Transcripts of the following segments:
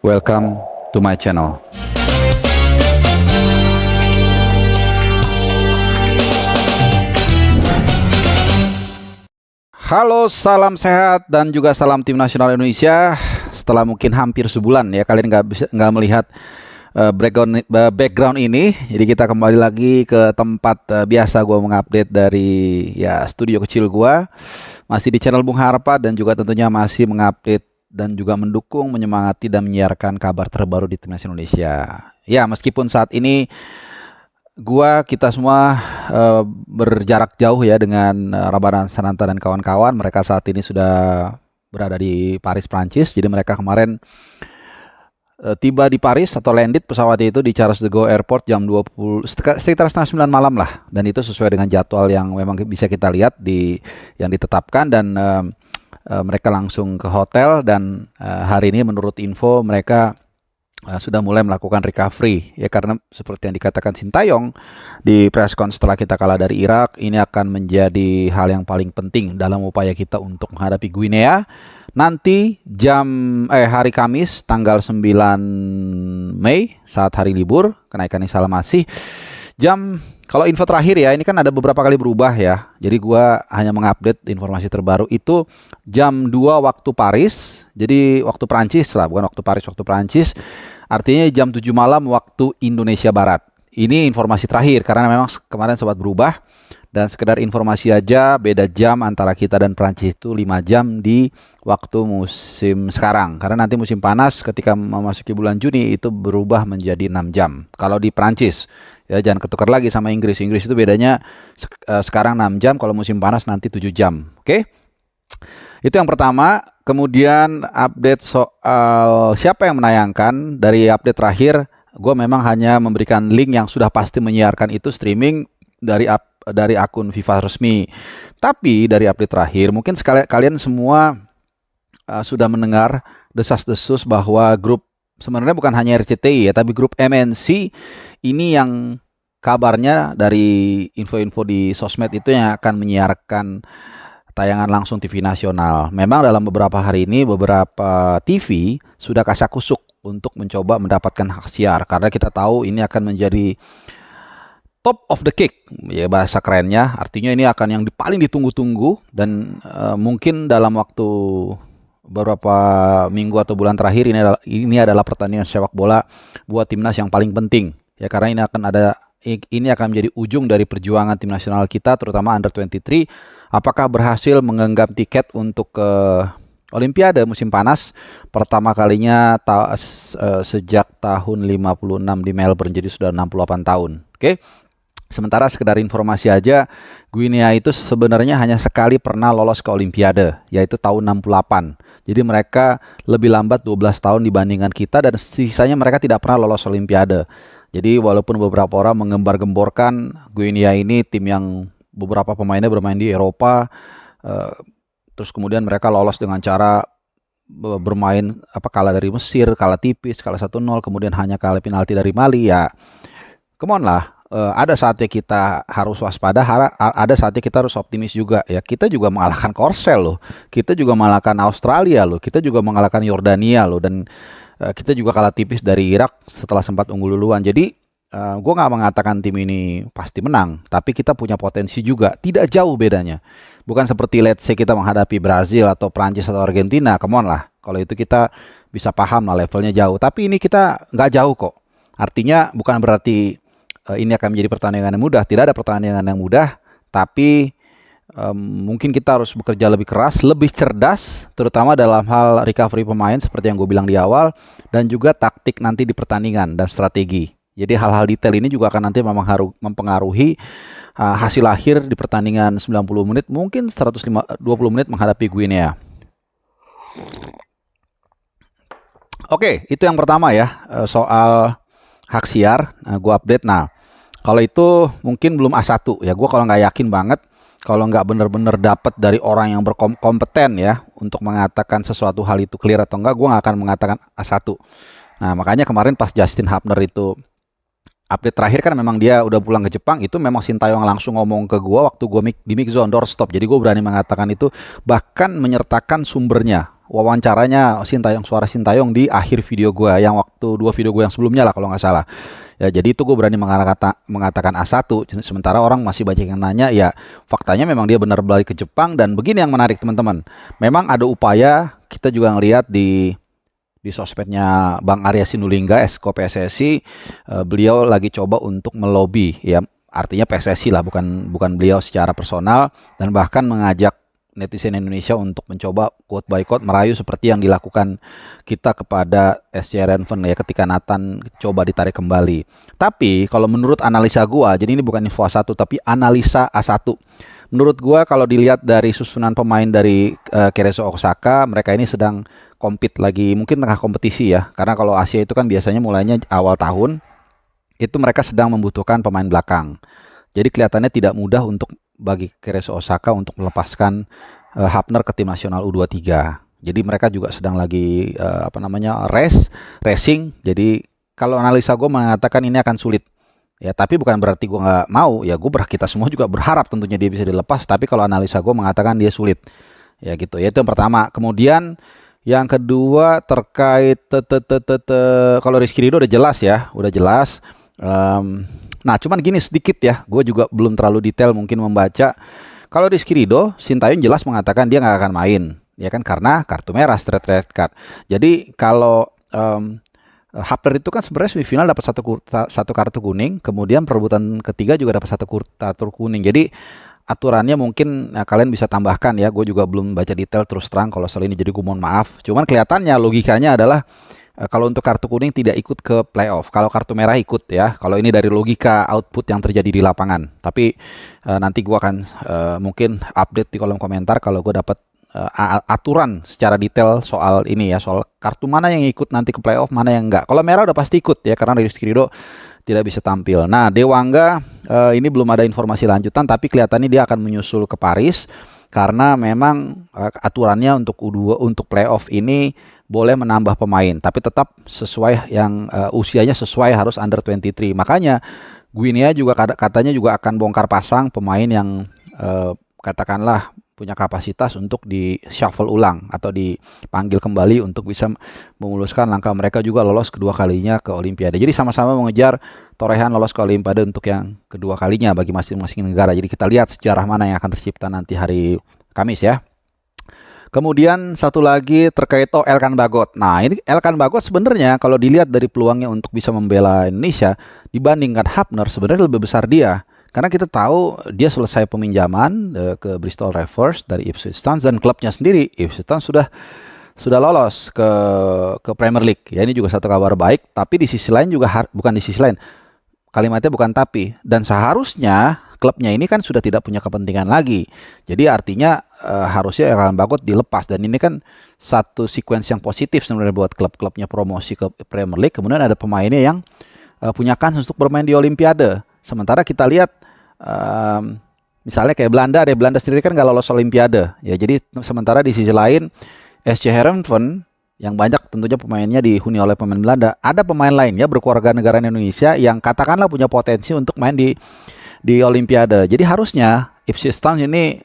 Welcome to my channel. Halo, salam sehat dan juga salam tim nasional Indonesia. Setelah mungkin hampir sebulan ya kalian nggak melihat background ini, jadi kita kembali lagi ke tempat biasa gue mengupdate dari ya studio kecil gue, masih di channel Bung Harpa dan juga tentunya masih mengupdate dan juga mendukung, menyemangati dan menyiarkan kabar terbaru di timnas Indonesia. Ya, meskipun saat ini kita semua berjarak jauh ya dengan Ramadan Sananta dan kawan-kawan. Mereka saat ini sudah berada di Paris, Prancis. Jadi mereka kemarin tiba di Paris atau landed pesawatnya itu di Charles de Gaulle Airport jam 20 sekitar setengah 9 malam lah. Dan itu sesuai dengan jadwal yang memang bisa kita lihat yang ditetapkan, dan mereka langsung ke hotel, dan hari ini menurut info mereka sudah mulai melakukan recovery ya, karena seperti yang dikatakan Sintayong di preskon setelah kita kalah dari Irak, ini akan menjadi hal yang paling penting dalam upaya kita untuk menghadapi Guinea nanti hari Kamis tanggal 9 Mei saat hari libur kenaikan Isa Masih. Kalau info terakhir ya, ini kan ada beberapa kali berubah ya. Jadi gua hanya mengupdate informasi terbaru itu jam 2 waktu Paris. Jadi waktu Prancis lah, bukan waktu Paris, waktu Prancis. Artinya jam 7 malam waktu Indonesia Barat. Ini informasi terakhir karena memang kemarin sempat berubah. Dan sekedar informasi aja, beda jam antara kita dan Prancis itu 5 jam di waktu musim sekarang. Karena nanti musim panas ketika memasuki bulan Juni itu berubah menjadi 6 jam. Kalau di Prancis, ya jangan ketukar lagi sama Inggris. Inggris itu bedanya sekarang 6 jam, kalau musim panas nanti 7 jam. Oke? Itu yang pertama. Kemudian update soal siapa yang menayangkan. Dari update terakhir, gue memang hanya memberikan link yang sudah pasti menyiarkan itu streaming dari akun FIFA resmi. Tapi dari update terakhir, mungkin kalian semua sudah mendengar desas-desus bahwa grup, sebenarnya bukan hanya RCTI ya, tapi grup MNC ini yang kabarnya dari info-info di sosmed itu yang akan menyiarkan tayangan langsung TV nasional. Memang dalam beberapa hari ini beberapa TV sudah kasak-kusuk untuk mencoba mendapatkan hak siar, karena kita tahu ini akan menjadi top of the cake ya bahasa kerennya. Artinya ini akan yang paling ditunggu-tunggu, dan mungkin dalam waktu beberapa minggu atau bulan terakhir ini adalah pertandingan sepak bola buat timnas yang paling penting ya, karena ini akan menjadi ujung dari perjuangan tim nasional kita, terutama under 23, apakah berhasil menggenggam tiket untuk ke Olimpiade musim panas pertama kalinya sejak tahun 56 di Melbourne, jadi sudah 68 tahun. Oke. Sementara sekedar informasi aja, Guinea itu sebenarnya hanya sekali pernah lolos ke Olimpiade, yaitu tahun 68. Jadi mereka lebih lambat 12 tahun dibandingkan kita, dan sisanya mereka tidak pernah lolos Olimpiade. Jadi walaupun beberapa orang menggembar-gemborkan Guinea ini tim yang beberapa pemainnya bermain di Eropa, terus kemudian mereka lolos dengan cara bermain kalah dari Mesir, kalah tipis, kalah 1-0, kemudian hanya kalah penalti dari Mali ya. Come on lah. Ada saatnya kita harus waspada, ada saatnya kita harus optimis juga ya. Kita juga mengalahkan Korsel loh, kita juga mengalahkan Australia loh, kita juga mengalahkan Yordania loh, dan kita juga kalah tipis dari Irak setelah sempat unggul duluan. Jadi gue nggak mengatakan tim ini pasti menang, tapi kita punya potensi juga, tidak jauh bedanya. Bukan seperti let's say kita menghadapi Brazil atau Prancis atau Argentina, come on lah. Kalau itu kita bisa paham lah levelnya jauh, tapi ini kita nggak jauh kok. Artinya bukan berarti ini akan menjadi pertandingan yang mudah. Tidak ada pertandingan yang mudah, tapi mungkin kita harus bekerja lebih keras, lebih cerdas, terutama dalam hal recovery pemain seperti yang gue bilang di awal, dan juga taktik nanti di pertandingan dan strategi. Jadi hal-hal detail ini juga akan nanti mempengaruhi hasil akhir di pertandingan 90 menit, mungkin 120 menit menghadapi Guinea. Oke, itu yang pertama ya, soal hak siar. Gue update. Nah, kalau itu mungkin belum A1 ya. Gue kalau nggak yakin banget, kalau nggak bener-bener dapat dari orang yang berkompeten ya untuk mengatakan sesuatu hal itu clear atau enggak, gue nggak akan mengatakan A1. Nah, makanya kemarin pas Justin Hubner itu update terakhir kan memang dia udah pulang ke Jepang, itu memang Sintayong langsung ngomong ke gue waktu gue di mix zone doorstop. Jadi gue berani mengatakan itu, bahkan menyertakan sumbernya. wawancaranya suara Sintayong di akhir video gue, yang waktu 2 video gue yang sebelumnya lah kalau nggak salah. Ya, jadi itu gue berani mengatakan A1. Sementara orang masih banyak yang nanya, ya faktanya memang dia benar balik ke Jepang. Dan begini yang menarik teman-teman, memang ada upaya, kita juga ngelihat di sosmednya Bang Arya Sinulinga, Esko PSSI, beliau lagi coba untuk melobi, ya artinya PSSI lah, bukan beliau secara personal, dan bahkan mengajak netizen Indonesia untuk mencoba quote by quote merayu seperti yang dilakukan kita kepada SC Renven ya ketika Nathan coba ditarik kembali. Tapi kalau menurut analisa gua, jadi ini bukan info A1 tapi analisa A1. Menurut gua kalau dilihat dari susunan pemain dari Cerezo Osaka, mereka ini sedang compete lagi, mungkin tengah kompetisi ya. Karena kalau Asia itu kan biasanya mulainya awal tahun, itu mereka sedang membutuhkan pemain belakang. Jadi kelihatannya tidak mudah untuk bagi Cerezo Osaka untuk melepaskan Hapner ke tim nasional U23. Jadi mereka juga sedang lagi racing. Jadi kalau analisa gue mengatakan ini akan sulit. Ya, tapi bukan berarti gue nggak mau. Ya, kita semua juga berharap tentunya dia bisa dilepas. Tapi kalau analisa gue mengatakan dia sulit. Ya gitu. Ya, itu yang pertama. Kemudian yang kedua terkait kalau Rizky Ridho udah jelas ya, udah jelas. Nah, cuman gini sedikit ya, gue juga belum terlalu detail mungkin membaca. Kalau Rizky Ridho, Sintayong jelas mengatakan dia nggak akan main, ya kan, karena kartu merah, straight red card. Jadi kalau Hapner itu kan sebenarnya semifinal dapat satu kartu kuning, kemudian perebutan ketiga juga dapat satu kartu kuning. Jadi aturannya mungkin kalian bisa tambahkan ya, gue juga belum baca detail terus terang kalau soal ini, jadi gue mohon maaf. Cuman kelihatannya logikanya adalah kalau untuk kartu kuning tidak ikut ke playoff, kalau kartu merah ikut ya. Kalau ini dari logika output yang terjadi di lapangan. Tapi nanti gue akan mungkin update di kolom komentar kalau gue dapat aturan secara detail soal ini ya, soal kartu mana yang ikut nanti ke playoff, mana yang enggak. Kalau merah udah pasti ikut ya, karena Rizky Ridho tidak bisa tampil. Nah, Dewangga ini belum ada informasi lanjutan, tapi kelihatannya dia akan menyusul ke Paris karena memang aturannya untuk U2 untuk playoff ini boleh menambah pemain, tapi tetap sesuai yang usianya sesuai, harus under 23. Makanya Guinea juga katanya juga akan bongkar pasang pemain yang katakanlah punya kapasitas untuk di shuffle ulang atau dipanggil kembali untuk bisa memuluskan langkah mereka juga lolos kedua kalinya ke Olimpiade. Jadi sama-sama mengejar torehan lolos ke Olimpiade untuk yang kedua kalinya bagi masing-masing negara. Jadi kita lihat sejarah mana yang akan tercipta nanti hari Kamis ya. Kemudian satu lagi terkait Elkan Bagot. Nah, ini Elkan Bagot sebenarnya kalau dilihat dari peluangnya untuk bisa membela Indonesia dibandingkan Hapner, sebenarnya lebih besar dia. Karena kita tahu dia selesai peminjaman ke Bristol Rovers dari Ipswich Town, dan klubnya sendiri Ipswich Town sudah lolos ke Premier League. Ya, ini juga satu kabar baik, tapi di sisi lain juga bukan di sisi lain. Kalimatnya bukan tapi, dan seharusnya klubnya ini kan sudah tidak punya kepentingan lagi. Jadi artinya harusnya Elkan Bagot dilepas, dan ini kan satu sequence yang positif sebenarnya buat klub-klubnya promosi ke Premier League. Kemudian ada pemainnya yang punya kans untuk bermain di Olimpiade. Sementara kita lihat misalnya kayak Belanda sendiri kan nggak lolos Olimpiade. Ya, jadi sementara di sisi lain SC Heerenveen yang banyak tentunya pemainnya dihuni oleh pemain Belanda, ada pemain lainnya berkeluarga negara Indonesia yang katakanlah punya potensi untuk main di Olimpiade. Jadi harusnya Ipswich Town ini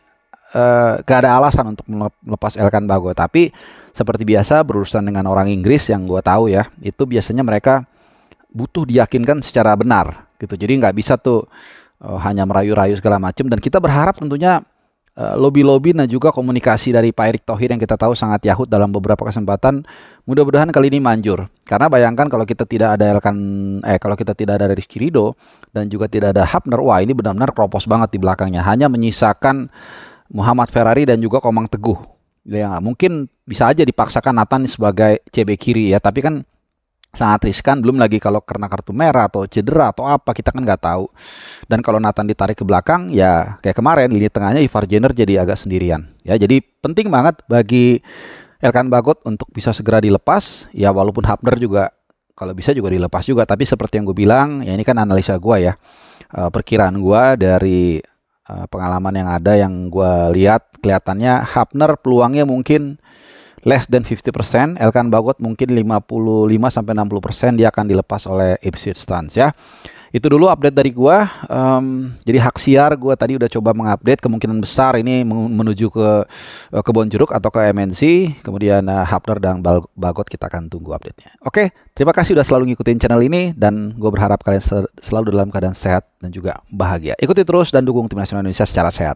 gak ada alasan untuk melepas Elkan Bagot. Tapi seperti biasa berurusan dengan orang Inggris yang gue tahu ya, itu biasanya mereka butuh diyakinkan secara benar gitu. Jadi nggak bisa tuh hanya merayu-rayu segala macam. Dan kita berharap tentunya lobby-lobby dan juga komunikasi dari Pak Erick Thohir yang kita tahu sangat yahut dalam beberapa kesempatan, mudah-mudahan kali ini manjur. Karena bayangkan kalau kita tidak ada kalau kita tidak ada Rizky Ridho dan juga tidak ada Hapner, wah ini benar-benar kropos banget di belakangnya. Hanya menyisakan Muhammad Ferrari dan juga Komang Teguh. Ya, mungkin bisa aja dipaksakan Nathan sebagai CB kiri ya, tapi kan sangat riskan, belum lagi kalau karena kartu merah atau cedera atau apa, kita kan nggak tahu. Dan kalau Nathan ditarik ke belakang, ya kayak kemarin lini tengahnya Ivar Jenner jadi agak sendirian. Ya, jadi penting banget bagi Elkan Bagot untuk bisa segera dilepas. Ya, walaupun Hapner juga kalau bisa juga dilepas juga. Tapi seperti yang gue bilang, ya ini kan analisa gue ya, perkiraan gue dari pengalaman yang ada, yang gue lihat kelihatannya Hapner peluangnya mungkin less than 50%, Elkan Bagot mungkin 55-60% dia akan dilepas oleh Ipswich Town ya. Itu dulu update dari gua. Jadi Haksiar gua tadi udah coba mengupdate, kemungkinan besar ini menuju ke Kebon Jeruk atau ke MNC. Kemudian Hapner dan Bagot kita akan tunggu update-nya. Oke, terima kasih udah selalu ngikutin channel ini dan gue berharap kalian selalu dalam keadaan sehat dan juga bahagia. Ikuti terus dan dukung Tim Nasional Indonesia secara sehat.